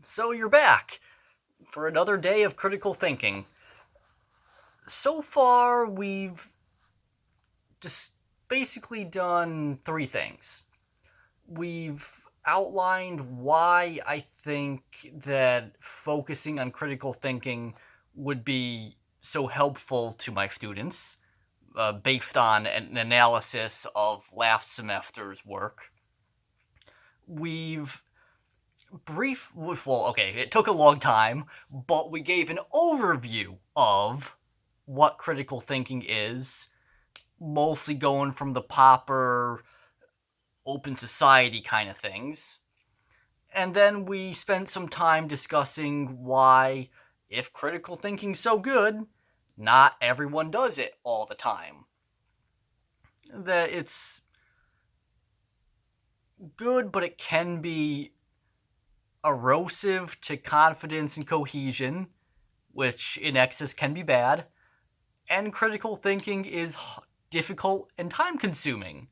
So you're back for another day of critical thinking. So far, we've just basically done three things. We've outlined why I think that focusing on critical thinking would be so helpful to my students, based on an analysis of last semester's work. We've it took a long time, but we gave an overview of what critical thinking is, mostly going from the Popper open society kind of things. And then we spent some time discussing why, if critical thinking's so good, not everyone does it all the time. That it's good, but it can be erosive to confidence and cohesion, which in excess can be bad, and critical thinking is difficult and time consuming,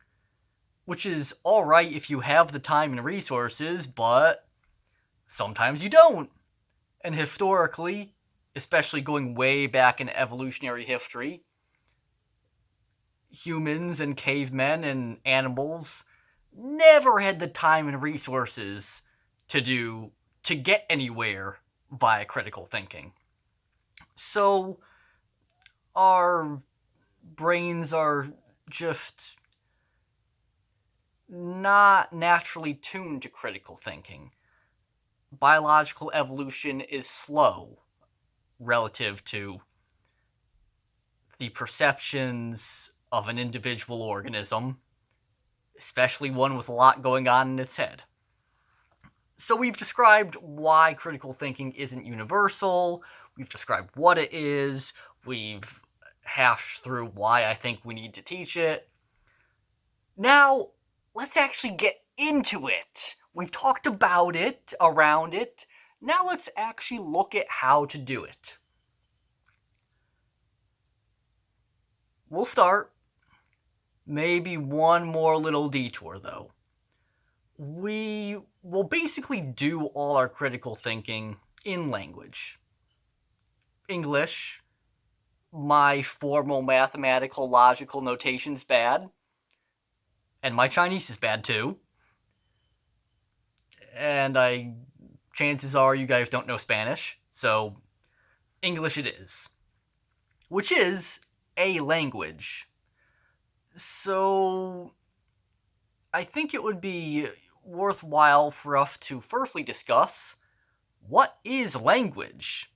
which is alright if you have the time and resources, but sometimes you don't. And historically, especially going way back in evolutionary history, humans and cavemen and animals never had the time and resources to get anywhere via critical thinking. So our brains are just not naturally tuned to critical thinking. Biological evolution is slow relative to the perceptions of an individual organism, especially one with a lot going on in its head. So we've described why critical thinking isn't universal, we've described what it is, we've hashed through why I think we need to teach it. Now, let's actually get into it. We've talked about it, around it. Now let's actually look at how to do it. We'll start. Maybe one more little detour, though. We will basically do all our critical thinking in language. English, my formal mathematical logical notation's bad, and my Chinese is bad too. And chances are you guys don't know Spanish, so English it is. Which is a language. So I think it would be worthwhile for us to firstly discuss what is language.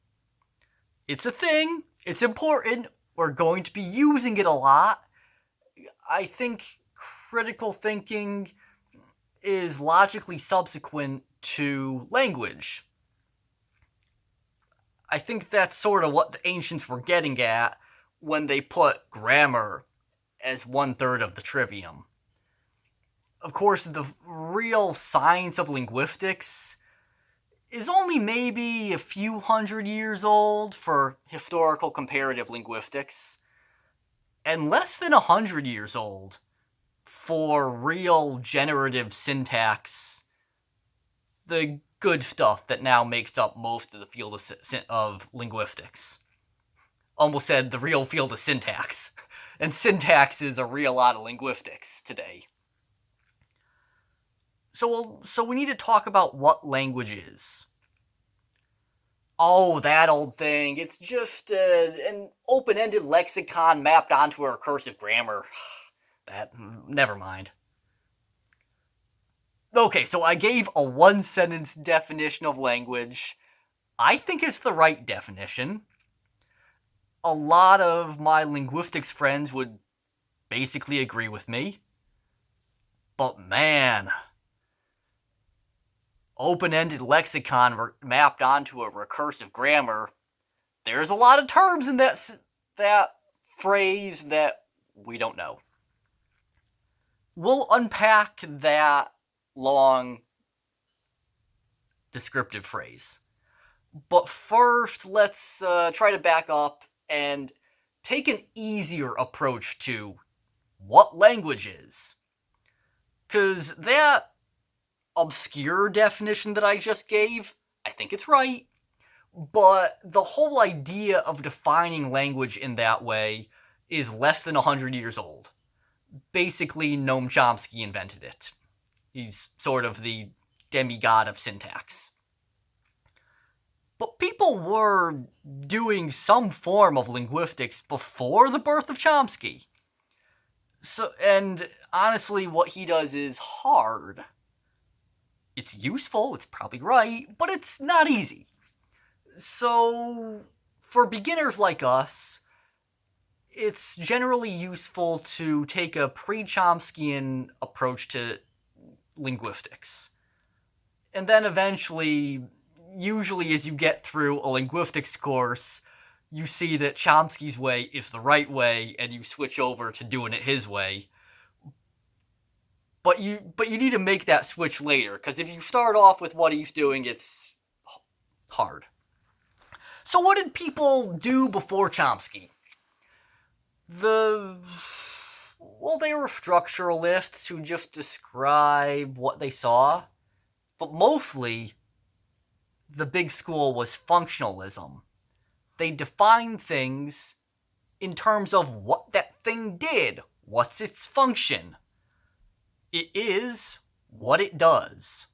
It's a thing, it's important, we're going to be using it a lot. I think critical thinking is logically subsequent to language. I think that's sort of what the ancients were getting at when they put grammar as 1/3 of the trivium. Of course, the real science of linguistics is only maybe a few hundred years old for historical comparative linguistics, and less than 100 years old for real generative syntax, the good stuff that now makes up most of the field of linguistics. Almost said the real field of syntax. And syntax is a real lot of linguistics today. So we need to talk about what language is. Oh, that old thing. It's just an open-ended lexicon mapped onto a recursive grammar. Never mind. Okay, so I gave a one-sentence definition of language. I think it's the right definition. A lot of my linguistics friends would basically agree with me. But man, open-ended lexicon mapped onto a recursive grammar, there's a lot of terms in that phrase that we don't know. We'll unpack that long descriptive phrase. But first, let's try to back up and take an easier approach to what language is. Because that obscure definition that I just gave I think it's right. But the whole idea of defining language in that way is less than 100 years old. Basically, Noam Chomsky invented it. He's sort of the demigod of syntax. But people were doing some form of linguistics before the birth of Chomsky. And honestly, what he does is hard. It's useful, it's probably right, but it's not easy. So, for beginners like us, it's generally useful to take a pre-Chomskyan approach to linguistics. And then eventually, usually as you get through a linguistics course, you see that Chomsky's way is the right way, and you switch over to doing it his way. But you need to make that switch later, because if you start off with what he's doing, it's hard. So what did people do before Chomsky? They were structuralists who just describe what they saw. But mostly, the big school was functionalism. They defined things in terms of what that thing did. What's its function? It is what it does.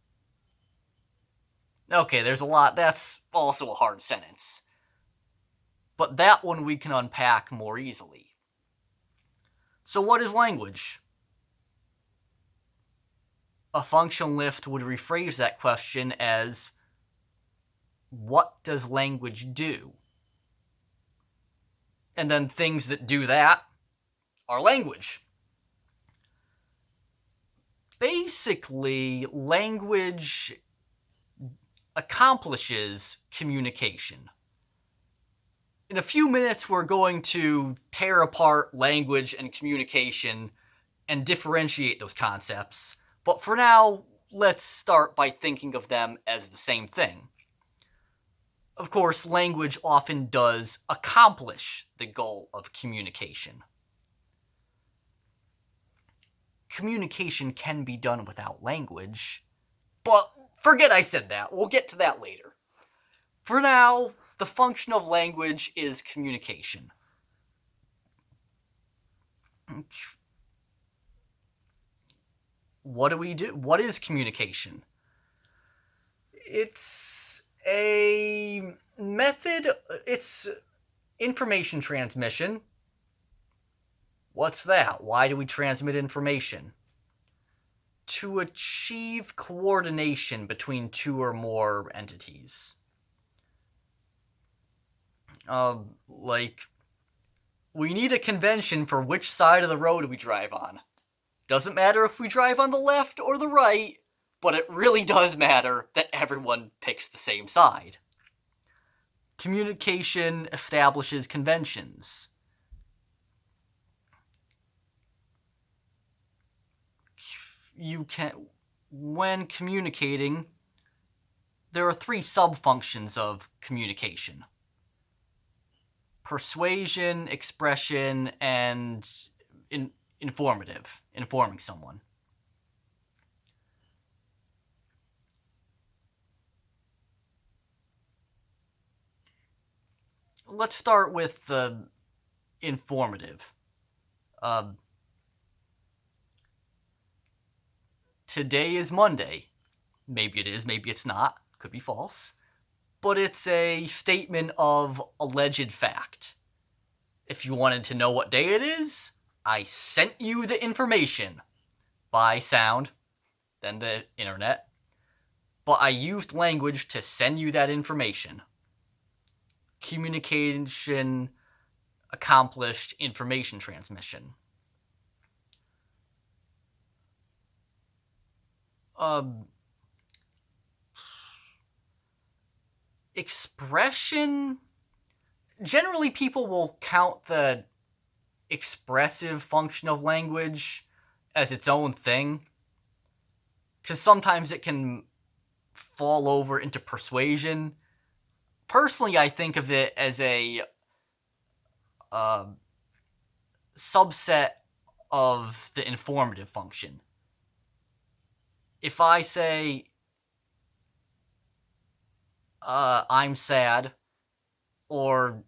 Okay, there's a lot. That's also a hard sentence. But that one we can unpack more easily. So what is language? A functionalist would rephrase that question as, what does language do? And then things that do that are language. Basically, language accomplishes communication. In a few minutes, we're going to tear apart language and communication and differentiate those concepts. But for now, let's start by thinking of them as the same thing. Of course, language often does accomplish the goal of communication. Communication can be done without language, but forget I said that. We'll get to that later. For now, the function of language is communication. What do we do? What is communication? It's a method, it's information transmission. What's that? Why do we transmit information? To achieve coordination between two or more entities. We need a convention for which side of the road we drive on. Doesn't matter if we drive on the left or the right, but it really does matter that everyone picks the same side. Communication establishes conventions. When communicating, there are three sub-functions of communication: persuasion, expression, and informing someone. Let's start with the informative. Today is Monday. Maybe it is, maybe it's not. Could be false. But it's a statement of alleged fact. If you wanted to know what day it is, I sent you the information by sound, then the internet. But I used language to send you that information. Communication accomplished information transmission. Expression. Generally, people will count the expressive function of language as its own thing, because sometimes it can fall over into persuasion. Personally, I think of it as a subset of the informative function. If I say, I'm sad, or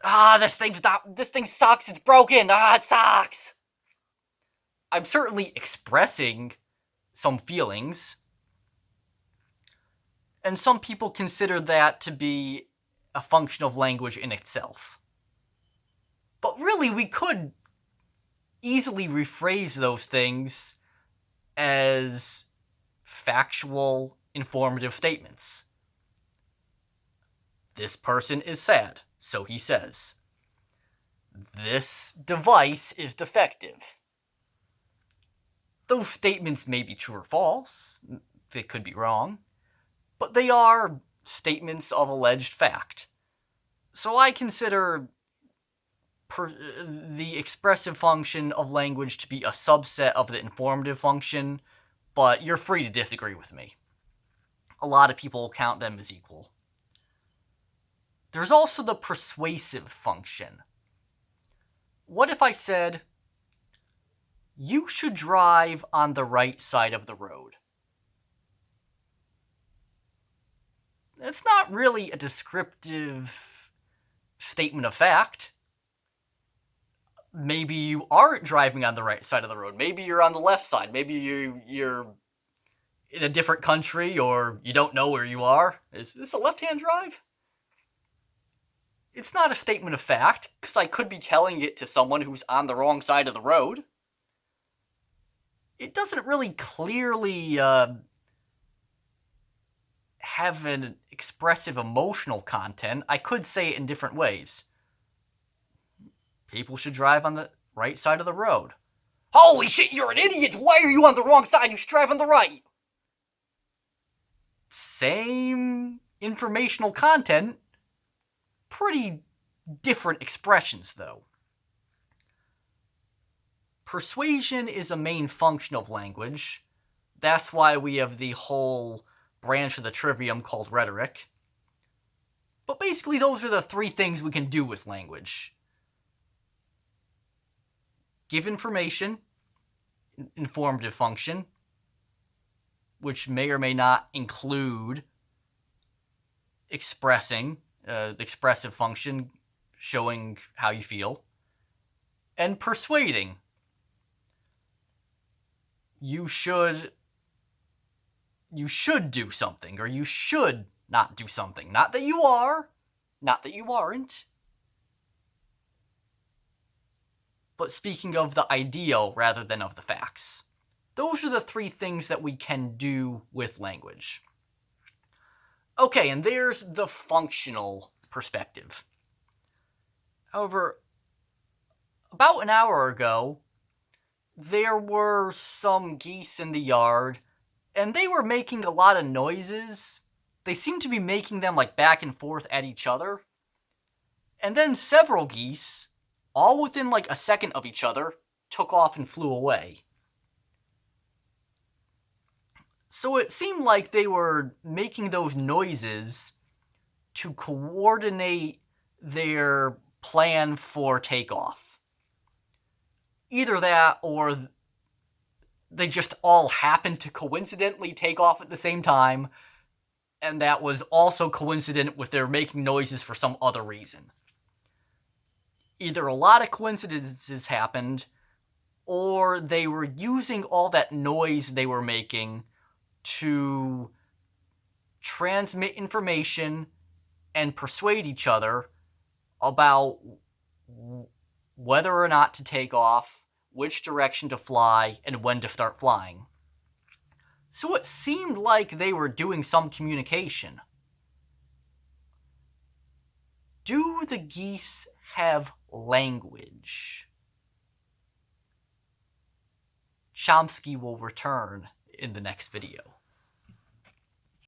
this thing sucks, it's broken, it sucks. I'm certainly expressing some feelings, and some people consider that to be a function of language in itself. But really, we could easily rephrase those things as factual, informative statements. This person is sad, so he says. This device is defective. Those statements may be true or false, they could be wrong, but they are statements of alleged fact. So I consider the expressive function of language to be a subset of the informative function, but you're free to disagree with me. A lot of people count them as equal. There's also the persuasive function. What if I said, you should drive on the right side of the road? It's not really a descriptive statement of fact. Maybe you aren't driving on the right side of the road. Maybe you're on the left side. Maybe you're in a different country, or you don't know where you are. Is this a left-hand drive? It's not a statement of fact, because I could be telling it to someone who's on the wrong side of the road. It doesn't really clearly have an expressive emotional content. I could say it in different ways. People should drive on the right side of the road. Holy shit, you're an idiot! Why are you on the wrong side? You should drive on the right! Same informational content, pretty different expressions, though. Persuasion is a main function of language. That's why we have the whole branch of the trivium called rhetoric. But basically, those are the three things we can do with language. Give information, informative function, which may or may not include expressing, the expressive function, showing how you feel, and persuading. You should do something, or you should not do something. Not that you are, not that you aren't. But speaking of the ideal rather than of the facts. Those are the three things that we can do with language. Okay, and there's the functional perspective. However, about an hour ago, there were some geese in the yard, and they were making a lot of noises. They seemed to be making them like back and forth at each other. And then several geese, all within like a second of each other, took off and flew away. So it seemed like they were making those noises to coordinate their plan for takeoff. Either that, or they just all happened to coincidentally take off at the same time, and that was also coincident with their making noises for some other reason. Either a lot of coincidences happened, or they were using all that noise they were making to transmit information and persuade each other about whether or not to take off, which direction to fly, and when to start flying. So it seemed like they were doing some communication. Do the geese have language? Chomsky will return in the next video.